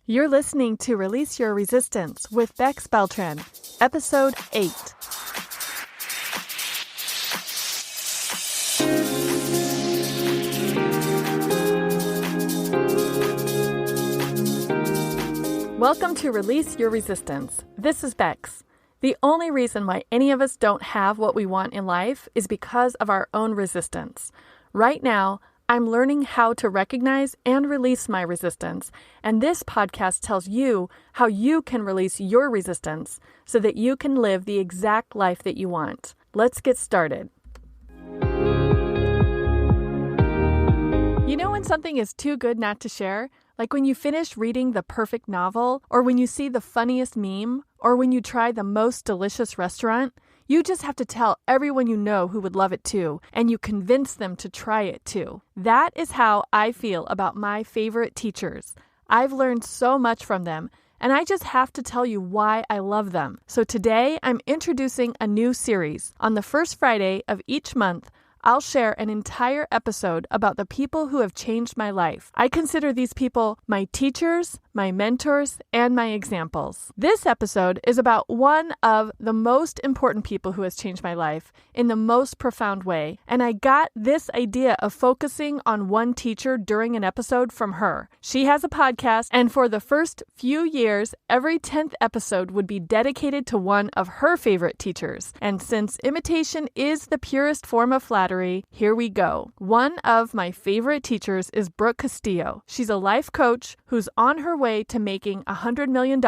You're listening to Release Your Resistance with Bex Beltran, Episode 8. Welcome to Release Your Resistance. This is Bex. The only reason why any of us don't have what we want in life is because of our own resistance. Right now, I'm learning how to recognize and release my resistance, and this podcast tells you how you can release your resistance so that you can live the exact life that you want. Let's get started. You know when something is too good not to share? Like when you finish reading the perfect novel, or when you see the funniest meme, or when you try the most delicious restaurant? You just have to tell everyone you know who would love it too, and you convince them to try it too. That is how I feel about my favorite teachers. I've learned so much from them, and I just have to tell you why I love them. So today, I'm introducing a new series. On the first Friday of each month, I'll share an entire episode about the people who have changed my life. I consider these people my teachers, my mentors, and my examples. This episode is about one of the most important people who has changed my life in the most profound way. And I got this idea of focusing on one teacher during an episode from her. She has a podcast, and for the first few years, every 10th episode would be dedicated to one of her favorite teachers. And since imitation is the purest form of flattery, here we go. One of my favorite teachers is Brooke Castillo. She's a life coach who's on her way to making $100 million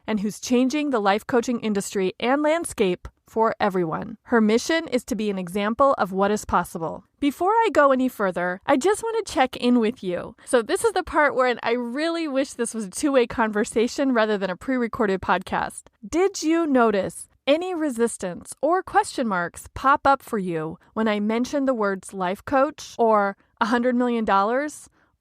and who's changing the life coaching industry and landscape for everyone. Her mission is to be an example of what is possible. Before I go any further, I just want to check in with you. So this is the part where I really wish this was a two-way conversation rather than a pre-recorded podcast. Did you notice any resistance or question marks pop up for you when I mention the words life coach or $100 million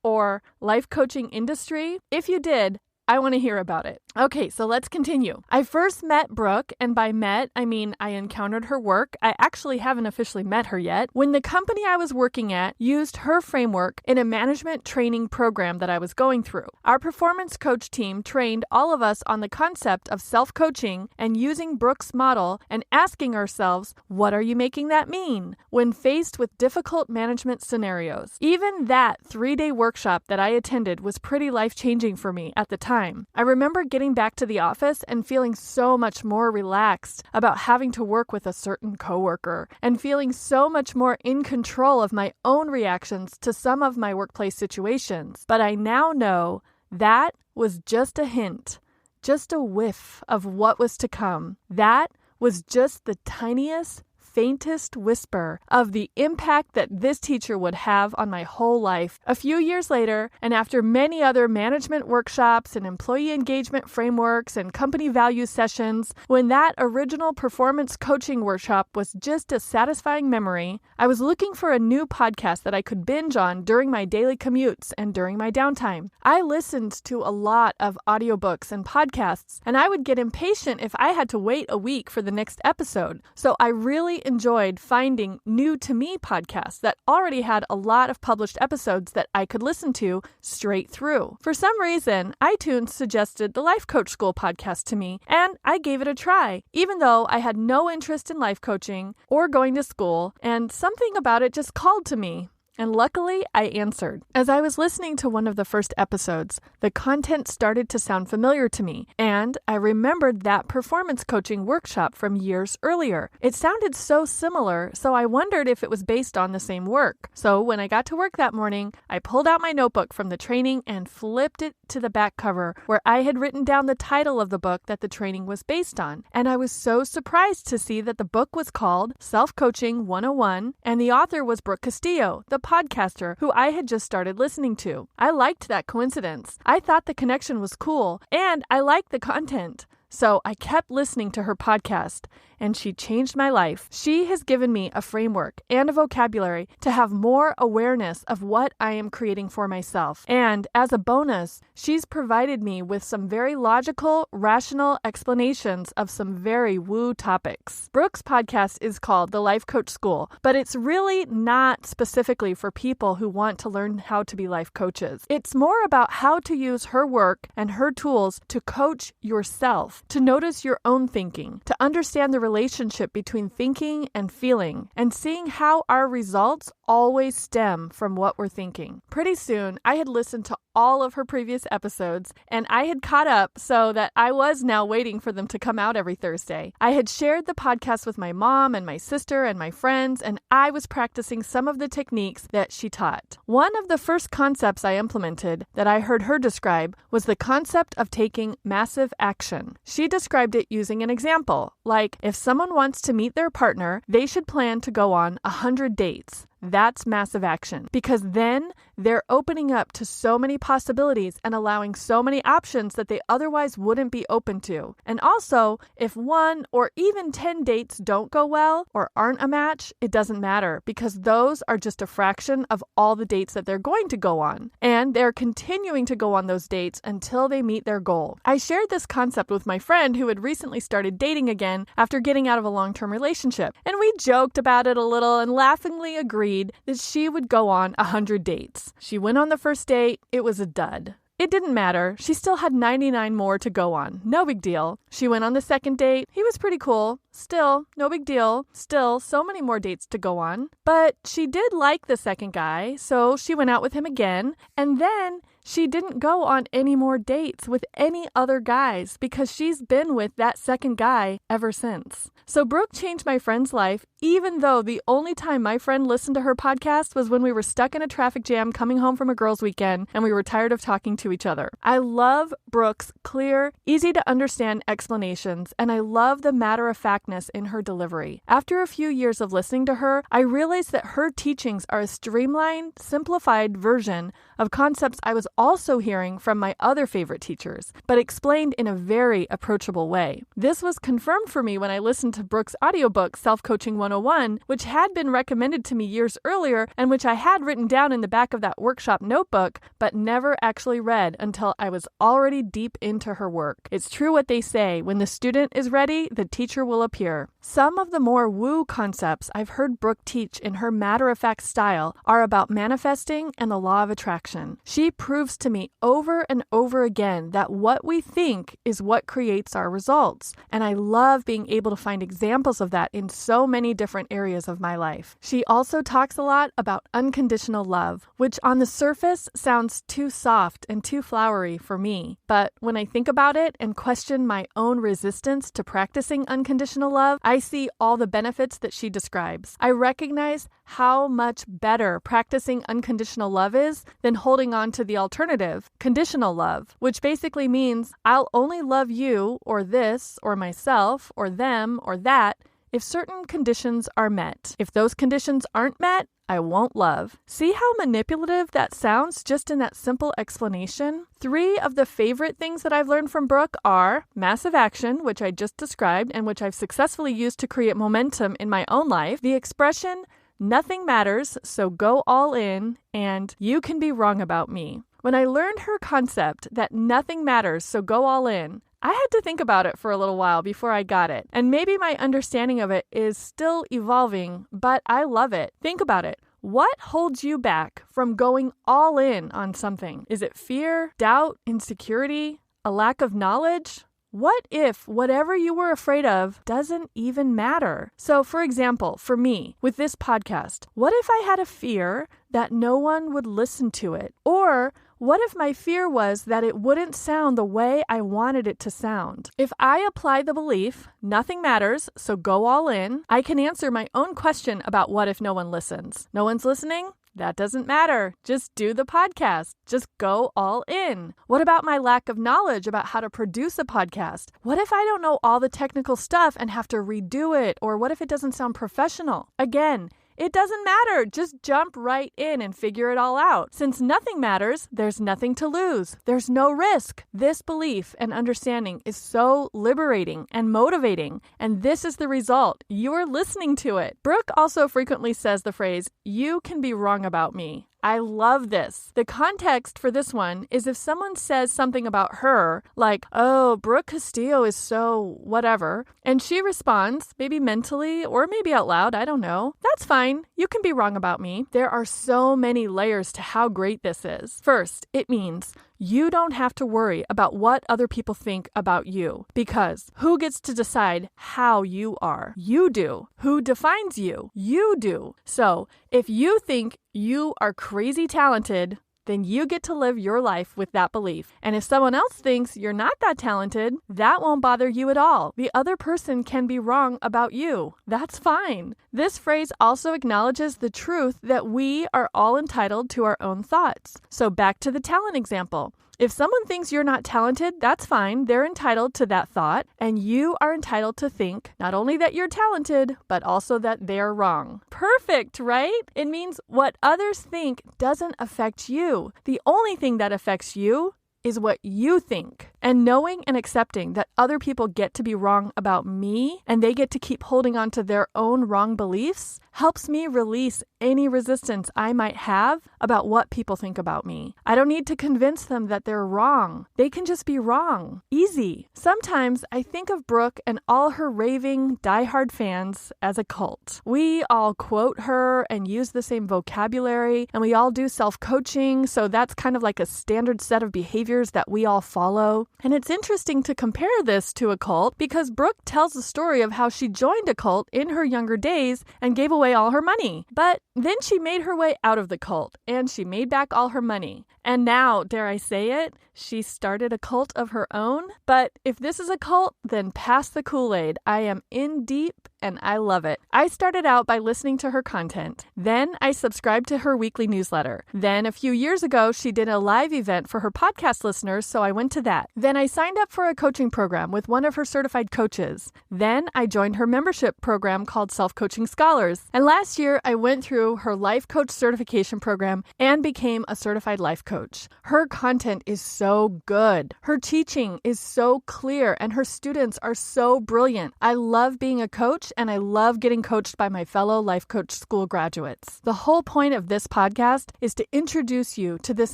or life coaching industry? If you did, I want to hear about it. Okay, so let's continue. I first met Brooke, and by met, I mean I encountered her work. I actually haven't officially met her yet. When the company I was working at used her framework in a management training program that I was going through. Our performance coach team trained all of us on the concept of self-coaching and using Brooke's model and asking ourselves, what are you making that mean? When faced with difficult management scenarios. Even that 3-day workshop that I attended was pretty life-changing for me at the time. I remember getting back to the office and feeling so much more relaxed about having to work with a certain coworker and feeling so much more in control of my own reactions to some of my workplace situations. But I now know that was just a hint, just a whiff of what was to come. That was just the tiniest, faintest whisper of the impact that this teacher would have on my whole life. A few years later, and after many other management workshops and employee engagement frameworks and company value sessions, when that original performance coaching workshop was just a satisfying memory, I was looking for a new podcast that I could binge on during my daily commutes and during my downtime. I listened to a lot of audiobooks and podcasts, and I would get impatient if I had to wait a week for the next episode. So I really enjoyed finding new to me podcasts that already had a lot of published episodes that I could listen to straight through. For some reason, iTunes suggested the Life Coach School podcast to me, and I gave it a try, even though I had no interest in life coaching or going to school, and something about it just called to me. And luckily, I answered. As I was listening to one of the first episodes, the content started to sound familiar to me, and I remembered that performance coaching workshop from years earlier. It sounded so similar, so I wondered if it was based on the same work. So when I got to work that morning, I pulled out my notebook from the training and flipped it to the back cover where I had written down the title of the book that the training was based on. And I was so surprised to see that the book was called Self-Coaching 101, and the author was Brooke Castillo, the podcaster who I had just started listening to. I liked that coincidence. I thought the connection was cool, and I liked the content. So I kept listening to her podcast, and she changed my life. She has given me a framework and a vocabulary to have more awareness of what I am creating for myself. And as a bonus, she's provided me with some very logical, rational explanations of some very woo topics. Brooke's podcast is called The Life Coach School, but it's really not specifically for people who want to learn how to be life coaches. It's more about how to use her work and her tools to coach yourself, to notice your own thinking, to understand the relationship between thinking and feeling, and seeing how our results always stem from what we're thinking. Pretty soon, I had listened to all of her previous episodes, and I had caught up so that I was now waiting for them to come out every Thursday. I had shared the podcast with my mom and my sister and my friends, and I was practicing some of the techniques that she taught. One of the first concepts I implemented that I heard her describe was the concept of taking massive action. She described it using an example, like if someone wants to meet their partner, they should plan to go on 100 dates. That's massive action, because then they're opening up to so many possibilities and allowing so many options that they otherwise wouldn't be open to. And also, if 1 or even 10 dates don't go well or aren't a match, it doesn't matter, because those are just a fraction of all the dates that they're going to go on. And they're continuing to go on those dates until they meet their goal. I shared this concept with my friend who had recently started dating again after getting out of a long-term relationship. And we joked about it a little and laughingly agreed that she would go on 100 dates. She went on the first date. It was a dud. It didn't matter. She still had 99 more to go on. No big deal. She went on the second date. He was pretty cool. Still, no big deal. Still, so many more dates to go on. But she did like the second guy, so she went out with him again. And then she didn't go on any more dates with any other guys because she's been with that second guy ever since. So Brooke changed my friend's life, even though the only time my friend listened to her podcast was when we were stuck in a traffic jam coming home from a girls' weekend and we were tired of talking to each other. I love Brooke's clear, easy to understand explanations, and I love the matter-of-factness in her delivery. After a few years of listening to her, I realized that her teachings are a streamlined, simplified version of concepts I was also hearing from my other favorite teachers, but explained in a very approachable way. This was confirmed for me when I listened to Brooke's audiobook, Self-Coaching 101, which had been recommended to me years earlier and which I had written down in the back of that workshop notebook, but never actually read until I was already deep into her work. It's true what they say, when the student is ready, the teacher will appear. Some of the more woo concepts I've heard Brooke teach in her matter-of-fact style are about manifesting and the law of attraction. She proves to me over and over again that what we think is what creates our results, and I love being able to find examples of that in so many different areas of my life. She also talks a lot about unconditional love, which on the surface sounds too soft and too flowery for me. But when I think about it and question my own resistance to practicing unconditional love, I see all the benefits that she describes. I recognize how much better practicing unconditional love is than holding on to the alternative, conditional love, which basically means I'll only love you or this or myself or them or that if certain conditions are met. If those conditions aren't met, I won't love. See how manipulative that sounds just in that simple explanation? 3 of the favorite things that I've learned from Brooke are massive action, which I just described and which I've successfully used to create momentum in my own life, the expression, nothing matters, so go all in, and you can be wrong about me. When I learned her concept that nothing matters, so go all in, I had to think about it for a little while before I got it. And maybe my understanding of it is still evolving, but I love it. Think about it. What holds you back from going all in on something? Is it fear, doubt, insecurity, a lack of knowledge? What if whatever you were afraid of doesn't even matter? So, for example, for me, with this podcast, what if I had a fear that no one would listen to it? Or what if my fear was that it wouldn't sound the way I wanted it to sound? If I apply the belief, nothing matters, so go all in, I can answer my own question about what if no one listens. No one's listening? That doesn't matter. Just do the podcast. Just go all in. What about my lack of knowledge about how to produce a podcast? What if I don't know all the technical stuff and have to redo it? Or what if it doesn't sound professional? Again, It doesn't matter. Just jump right in and figure it all out. Since nothing matters, there's nothing to lose. There's no risk. This belief and understanding is so liberating and motivating, and this is the result. You're listening to it. Brooke also frequently says the phrase, "You can be wrong about me." I love this. The context for this one is if someone says something about her, like, "Oh, Brooke Castillo is so whatever," and she responds, maybe mentally or maybe out loud, I don't know, "That's fine. You can be wrong about me." There are so many layers to how great this is. First, it means you don't have to worry about what other people think about you, because who gets to decide how you are? You do. Who defines you? You do. So if you think you are crazy talented, then you get to live your life with that belief. And if someone else thinks you're not that talented, that won't bother you at all. The other person can be wrong about you. That's fine. This phrase also acknowledges the truth that we are all entitled to our own thoughts. So back to the talent example. If someone thinks you're not talented, that's fine. They're entitled to that thought, and you are entitled to think not only that you're talented, but also that they're wrong. Perfect, right? It means what others think doesn't affect you. The only thing that affects you is what you think. And knowing and accepting that other people get to be wrong about me and they get to keep holding on to their own wrong beliefs helps me release any resistance I might have about what people think about me. I don't need to convince them that they're wrong. They can just be wrong. Easy. Sometimes I think of Brooke and all her raving, diehard fans as a cult. We all quote her and use the same vocabulary, and we all do self-coaching, so that's kind of like a standard set of behaviors that we all follow. And it's interesting to compare this to a cult because Brooke tells the story of how she joined a cult in her younger days and gave away all her money. But then she made her way out of the cult and she made back all her money. And now, dare I say it, she started a cult of her own. But if this is a cult, then pass the Kool-Aid. I am in deep and I love it. I started out by listening to her content. Then I subscribed to her weekly newsletter. Then a few years ago, she did a live event for her podcast listeners, so I went to that. Then I signed up for a coaching program with one of her certified coaches. Then I joined her membership program called Self-Coaching Scholars. And last year, I went through her life coach certification program and became a certified life coach. Her content is so good. Her teaching is so clear and her students are so brilliant. I love being a coach and I love getting coached by my fellow life coach school graduates. The whole point of this podcast is to introduce you to this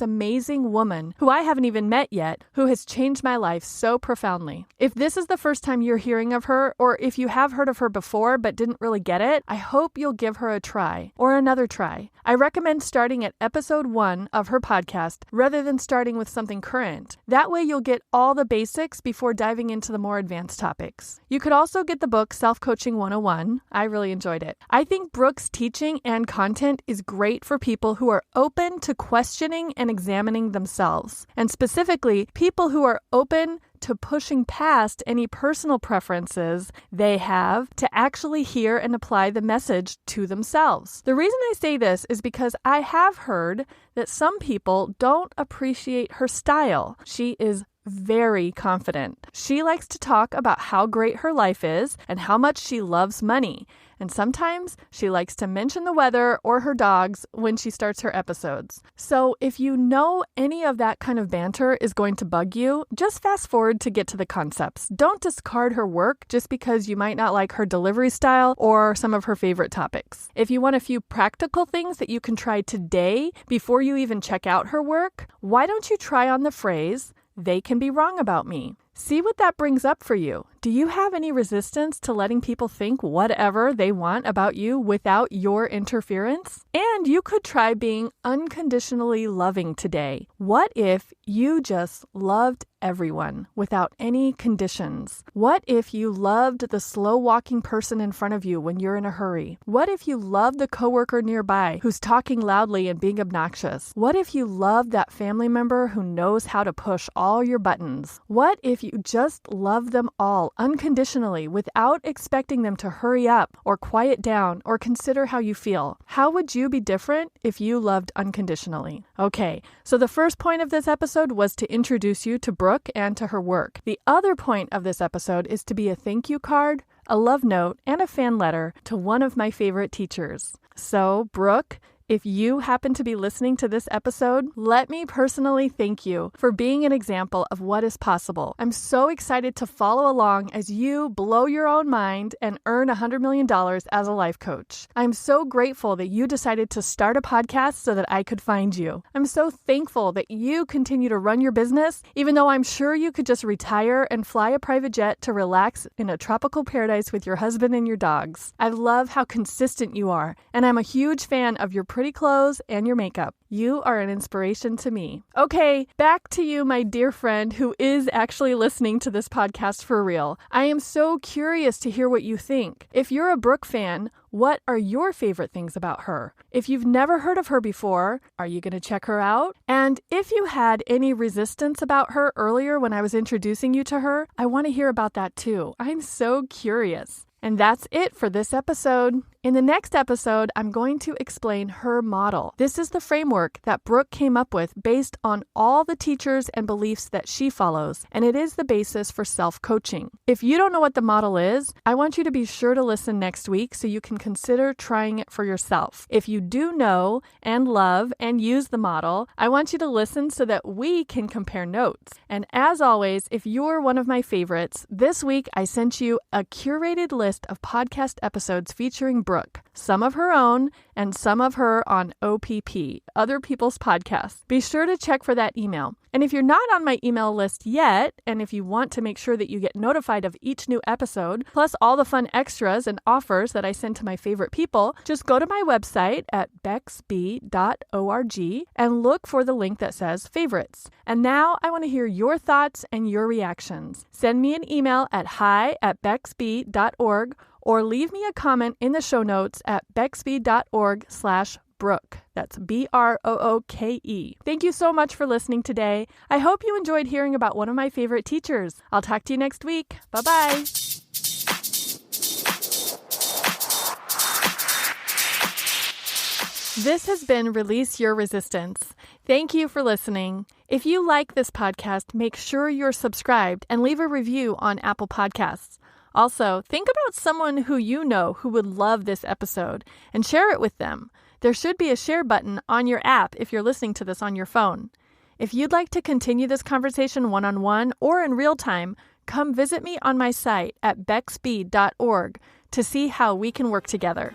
amazing woman who I haven't even met yet, who has changed my life so profoundly. If this is the first time you're hearing of her, or if you have heard of her before but didn't really get it, I hope you'll give her a try or another try. I recommend starting at episode 1 of her podcast rather than starting with something current. That way you'll get all the basics before diving into the more advanced topics. You could also get the book Self-Coaching 101. I really enjoyed it. I think Brooke's teaching and content is great for people who are open to questioning and examining themselves, and specifically people who are open to pushing past any personal preferences they have to actually hear and apply the message to themselves. The reason I say this is because I have heard that some people don't appreciate her style. She is very confident. She likes to talk about how great her life is and how much she loves money. And sometimes she likes to mention the weather or her dogs when she starts her episodes. So if you know any of that kind of banter is going to bug you, just fast forward to get to the concepts. Don't discard her work just because you might not like her delivery style or some of her favorite topics. If you want a few practical things that you can try today before you even check out her work, why don't you try on the phrase, "They can be wrong about me"? See what that brings up for you. Do you have any resistance to letting people think whatever they want about you without your interference? And you could try being unconditionally loving today. What if you just loved everyone without any conditions? What if you loved the slow-walking person in front of you when you're in a hurry? What if you loved the coworker nearby who's talking loudly and being obnoxious? What if you loved that family member who knows how to push all your buttons? What if you just love them all people unconditionally without expecting them to hurry up or quiet down or consider how you feel. How would you be different if you loved unconditionally? Okay, so the first point of this episode was to introduce you to Brooke and to her work. The other point of this episode is to be a thank you card, a love note, and a fan letter to one of my favorite teachers. So, Brooke, if you happen to be listening to this episode, let me personally thank you for being an example of what is possible. I'm so excited to follow along as you blow your own mind and earn $100 million as a life coach. I'm so grateful that you decided to start a podcast so that I could find you. I'm so thankful that you continue to run your business, even though I'm sure you could just retire and fly a private jet to relax in a tropical paradise with your husband and your dogs. I love how consistent you are, and I'm a huge fan of your pretty clothes and your makeup. You are an inspiration to me. Okay, back to you, my dear friend who is actually listening to this podcast for real. I am so curious to hear what you think. If you're a Brooke fan, what are your favorite things about her? If you've never heard of her before, are you going to check her out? And if you had any resistance about her earlier when I was introducing you to her, I want to hear about that too. I'm so curious. And that's it for this episode. In the next episode, I'm going to explain her model. This is the framework that Brooke came up with based on all the teachers and beliefs that she follows, and it is the basis for self-coaching. If you don't know what the model is, I want you to be sure to listen next week so you can consider trying it for yourself. If you do know and love and use the model, I want you to listen so that we can compare notes. And as always, if you're one of my favorites, this week I sent you a curated list of podcast episodes featuring Brooke, some of her own and some of her on OPP, Other People's Podcasts. Be sure to check for that email. And if you're not on my email list yet, and if you want to make sure that you get notified of each new episode, plus all the fun extras and offers that I send to my favorite people, just go to my website at bexb.org and look for the link that says favorites. And now I want to hear your thoughts and your reactions. Send me an email at hi@bexb.org or leave me a comment in the show notes at bexb.org/Brooke. That's Brooke. Thank you so much for listening today. I hope you enjoyed hearing about one of my favorite teachers. I'll talk to you next week. Bye-bye. This has been Release Your Resistance. Thank you for listening. If you like this podcast, make sure you're subscribed and leave a review on Apple Podcasts. Also, think about someone who you know who would love this episode and share it with them. There should be a share button on your app if you're listening to this on your phone. If you'd like to continue this conversation one-on-one or in real time, come visit me on my site at bexb.org to see how we can work together.